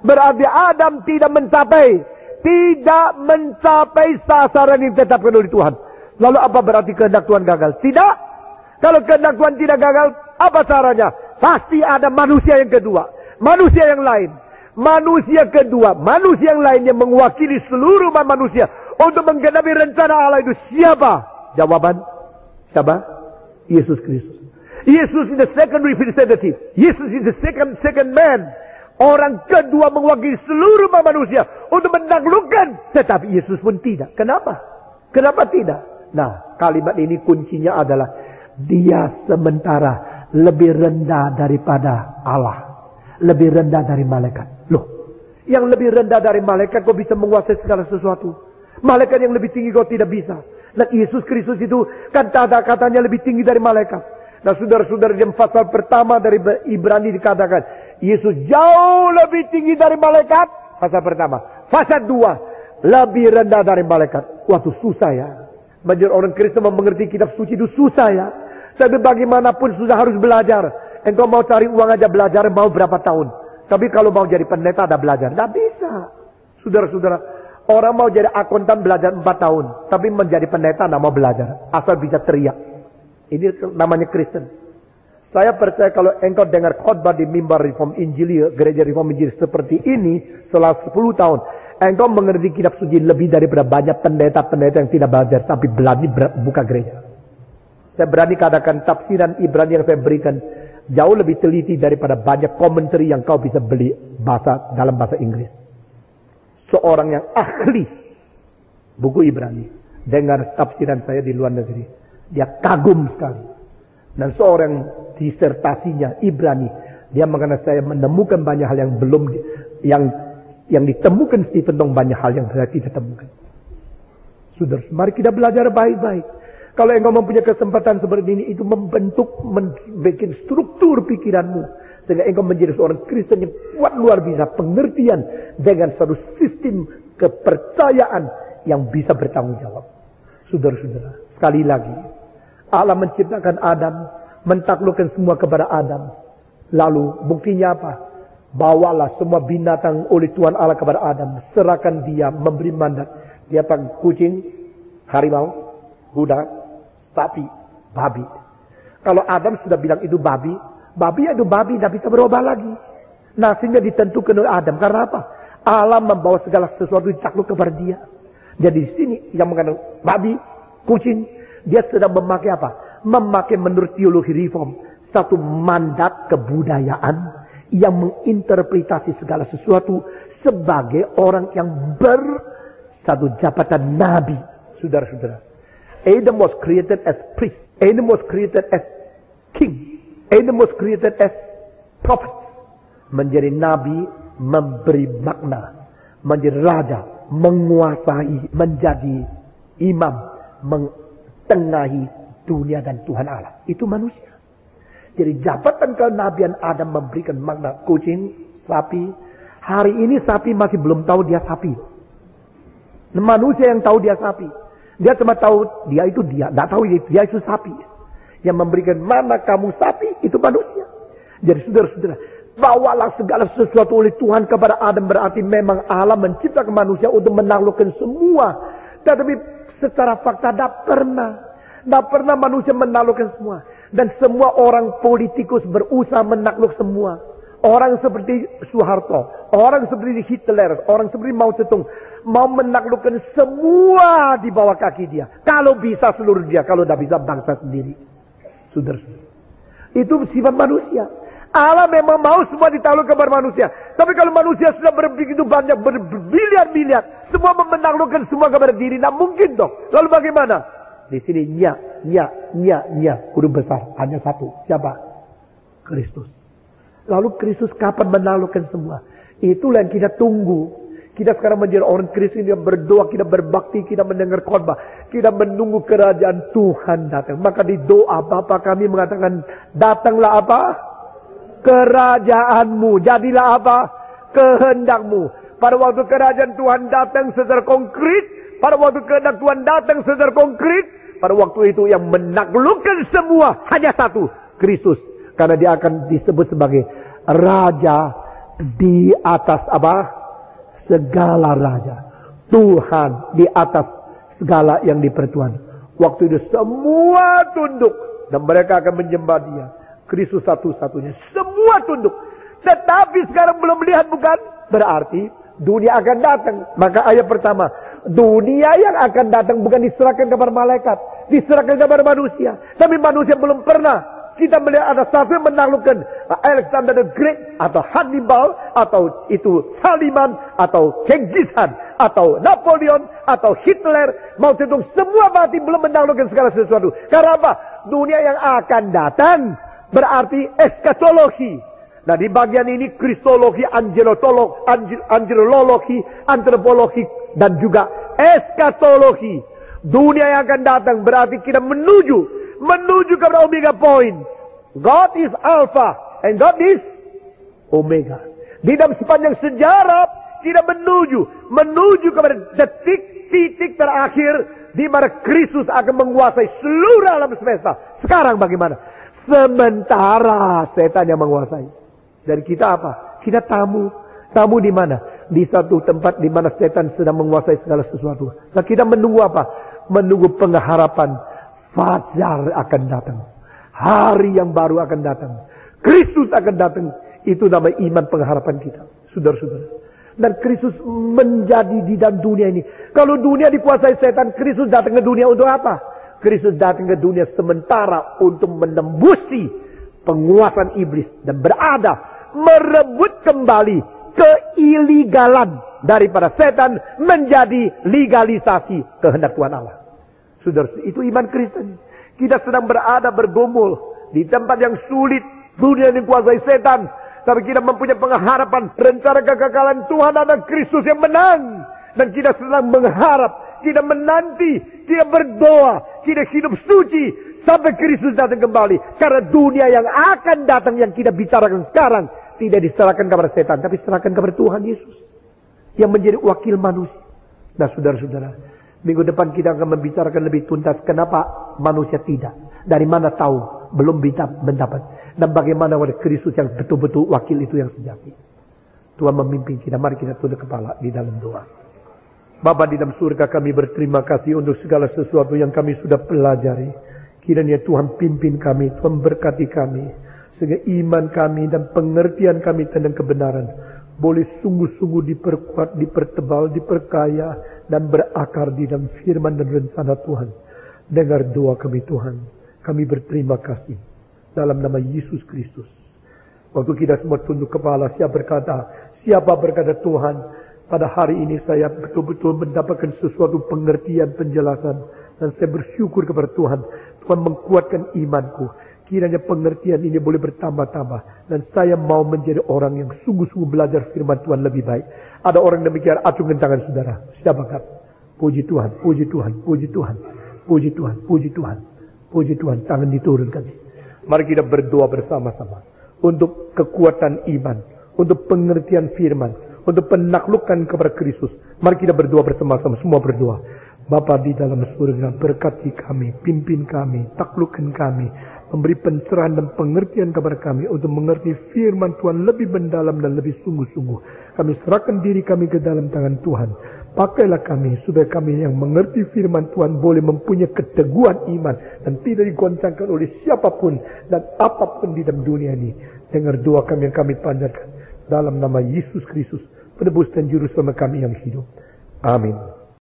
Berarti Adam tidak mencapai sasaran yang ditetapkan oleh Tuhan. Lalu apa berarti kehendak Tuhan gagal? Tidak. Kalau kehendak Tuhan tidak gagal, apa caranya? Pasti ada manusia yang kedua, manusia yang lain. Manusia kedua, manusia yang lain yang mewakili seluruh manusia untuk menggenapi rencana Allah itu siapa? Jawaban, siapa? Yesus Kristus. Yesus is the second representative. Yesus is the second man. Orang kedua mewakili seluruh manusia untuk menaklukkan. Tetapi Yesus pun tidak. Kenapa? Kenapa tidak? Nah, kalimat ini kuncinya adalah dia sementara lebih rendah daripada Allah. Lebih rendah dari malaikat. Loh, yang lebih rendah dari malaikat kok bisa menguasai segala sesuatu? Malaikat yang lebih tinggi kok tidak bisa. Nah, Yesus Kristus itu kan katanya lebih tinggi dari malaikat. Nah, saudara-saudara, di pasal pertama dari Ibrani dikatakan Yesus jauh lebih tinggi dari malaikat. Pasal pertama. Pasal 2 lebih rendah dari malaikat. Waktu susah ya. Menjadi orang Kristen mengerti kitab suci itu susah ya. Tapi bagaimanapun susah harus belajar. Engkau mau cari uang aja belajar mau berapa tahun. Tapi kalau mau jadi pendeta ada belajar. Tidak bisa. Saudara-saudara, orang mau jadi akuntan belajar 4 tahun. Tapi menjadi pendeta tidak mau belajar. Asal bisa teriak. Ini namanya Kristen. Saya percaya kalau engkau dengar khotbah di mimbar Reform Injili, gereja Reform Injili seperti ini setelah 10 tahun. Engkau mengerti kitab suci lebih daripada banyak pendeta-pendeta yang tidak belajar. Tapi berani buka gereja. Saya berani katakan tafsiran Ibrani yang saya berikan jauh lebih teliti daripada banyak komentari yang kau bisa beli dalam bahasa Inggris. Seorang yang ahli buku Ibrani dengar tafsiran saya di luar negeri, dia kagum sekali. Dan seorang disertasinya Ibrani, dia mengatakan saya menemukan banyak hal yang belum yang ditemukan Stephen Tong, banyak hal yang saya tidak temukan. Saudara, mari kita belajar baik-baik. Kalau engkau mempunyai kesempatan seperti ini, itu membentuk, membuat struktur pikiranmu. Sehingga engkau menjadi seorang Kristen yang kuat luar biasa. Pengertian dengan satu sistem kepercayaan yang bisa bertanggung jawab. Saudara-saudara, sekali lagi. Allah menciptakan Adam, mentaklukkan semua kepada Adam. Lalu buktinya apa? Bawalah semua binatang oleh Tuhan Allah kepada Adam. Serahkan dia, memberi mandat. Dia pakai kucing, harimau, kuda, sapi, babi. Kalau Adam sudah bilang itu babi itu babi, tidak bisa berubah lagi. Nasibnya ditentukan oleh Adam. Karena apa? Allah membawa segala sesuatu ditakluk kepada dia. Jadi di sini yang mengatakan babi, kucing, dia sedang memakai apa? Memakai menurut teologi reform satu mandat kebudayaan yang menginterpretasi segala sesuatu sebagai orang yang satu jabatan nabi. Saudara-saudara, Adam was created as priest. Adam was created as king. Adam was created as prophet. Menjadi nabi, memberi makna. Menjadi raja, menguasai, menjadi imam, mentengahi dunia dan Tuhan Allah. Itu manusia. Jadi jabatan kenabian Adam memberikan makna kucing, sapi. Hari ini sapi masih belum tahu dia sapi. Manusia yang tahu dia sapi. Dia cuma tahu dia itu dia. Tidak tahu dia itu sapi. Yang memberikan mana kamu sapi itu manusia. Jadi saudara-saudara, bawalah segala sesuatu oleh Tuhan kepada Adam. Berarti memang Allah menciptakan manusia untuk menaklukkan semua. Tetapi secara fakta tidak pernah. Tidak pernah manusia menaklukkan semua. Dan semua orang politikus berusaha menakluk semua. Orang seperti Soeharto, orang seperti Hitler, orang seperti Mao Zedong mau menaklukkan semua di bawah kaki dia. Kalau bisa seluruh dia, kalau tidak bisa bangsa sendiri. Saudara-saudara, itu sifat manusia. Allah memang mau semua ditakluk kepada manusia. Tapi kalau manusia sudah begitu banyak, berbiliar-biliar, semua menaklukkan semua kepada diri, tidak mungkin dong. Lalu bagaimana? Di sini huruf besar, hanya satu. Siapa? Kristus. Lalu Kristus kapan menaklukkan semua? Itulah yang kita tunggu. Kita sekarang menjadi orang Kristen yang berdoa, kita berbakti, kita mendengar khotbah, kita menunggu kerajaan Tuhan datang. Maka di doa Bapa kami mengatakan, datanglah apa? Kerajaanmu. Jadilah apa? Kehendakmu. Pada waktu kerajaan Tuhan datang secara konkret, pada waktu kehendak Tuhan datang secara konkret, pada waktu itu yang menaklukkan semua hanya satu, Kristus. Karena dia akan disebut sebagai Raja di atas apa? Segala raja. Tuhan di atas segala yang dipertuhan. Waktu itu semua tunduk dan mereka akan menyembah Dia. Kristus satu-satunya. Semua tunduk. Tetapi sekarang belum melihat, bukan? Berarti dunia akan datang. Maka ayat pertama, dunia yang akan datang bukan diserahkan kepada malaikat, diserahkan kepada manusia. Tapi manusia belum pernah. Kita melihat ada satu yang menaklukkan Alexander the Great, atau Hannibal, atau itu Saliman, atau Genghis Khan, atau Napoleon, atau Hitler, Mao Zedong. Semua mati belum menaklukkan segala sesuatu. Karena apa? Dunia yang akan datang berarti eskatologi. Nah, di bagian ini kristologi, angelologi, antropologi, dan juga eskatologi. Dunia yang akan datang berarti kita menuju kepada omega point. God is alpha and God is omega. Di dalam sepanjang sejarah kita menuju kepada titik terakhir di mana Kristus akan menguasai seluruh alam semesta. Sekarang bagaimana? Sementara setan yang menguasai. Dan kita apa? Kita tamu. Tamu di mana? Di satu tempat di mana setan sedang menguasai segala sesuatu. Nah, kita menunggu apa? Menunggu pengharapan. Fajar akan datang. Hari yang baru akan datang. Kristus akan datang. Itu nama iman pengharapan kita. Saudara-saudara. Dan Kristus menjadi di dalam dunia ini. Kalau dunia dikuasai setan, Kristus datang ke dunia untuk apa? Kristus datang ke dunia sementara untuk menembusi penguasaan iblis. Dan berada merebut kembali keiligalan daripada setan menjadi legalisasi kehendak Tuhan Allah. Saudara, itu iman Kristen. Kita sedang bergumul di tempat yang sulit, dunia yang dikuasai setan, tapi kita mempunyai pengharapan rencana kekekalan Tuhan ada Kristus yang menang. Dan kita sedang mengharap, kita menanti, kita berdoa, kita hidup suci sampai Kristus datang kembali. Karena dunia yang akan datang yang kita bicarakan sekarang tidak diserahkan kepada setan, tapi diserahkan kepada Tuhan Yesus yang menjadi wakil manusia. Nah, saudara-saudara, minggu depan kita akan membicarakan lebih tuntas kenapa manusia tidak. Dari mana tahu belum bisa mendapat. Dan bagaimana oleh Kristus yang betul-betul wakil itu yang sejati. Tuhan memimpin kita. Mari kita tunduk kepala di dalam doa. Bapa di dalam surga, kami berterima kasih untuk segala sesuatu yang kami sudah pelajari. Kiranya Tuhan pimpin kami, Tuhan berkati kami. Sehingga iman kami dan pengertian kami tentang kebenaran boleh sungguh-sungguh diperkuat, dipertebal, diperkaya, dan berakar di dalam firman dan rencana Tuhan. Dengar doa kami Tuhan. Kami berterima kasih. Dalam nama Yesus Kristus. Waktu kita semua tunduk kepala, siapa berkata Tuhan, pada hari ini saya betul-betul mendapatkan sesuatu pengertian, penjelasan. Dan saya bersyukur kepada Tuhan. Tuhan menguatkan imanku. Kiranya pengertian ini boleh bertambah-tambah. Dan saya mau menjadi orang yang sungguh-sungguh belajar firman Tuhan lebih baik. Ada orang demikian, acungkan tangan saudara. Siapakah? Puji Tuhan, puji Tuhan, puji Tuhan. Puji Tuhan, puji Tuhan. Puji Tuhan, tangan diturunkan. Mari kita berdoa bersama-sama. Untuk kekuatan iman. Untuk pengertian firman. Untuk penaklukan kepada Kristus. Mari kita berdoa bersama-sama. Semua berdoa. Bapa di dalam surga, berkati kami, pimpin kami, taklukkan kami. Memberi pencerahan dan pengertian kepada kami untuk mengerti firman Tuhan lebih mendalam dan lebih sungguh-sungguh. Kami serahkan diri kami ke dalam tangan Tuhan. Pakailah kami supaya kami yang mengerti firman Tuhan boleh mempunyai keteguhan iman dan tidak digoncangkan oleh siapapun dan apapun di dalam dunia ini. Dengar doa kami yang kami panjatkan dalam nama Yesus Kristus, penebus dan juru selamat kami yang hidup. Amin.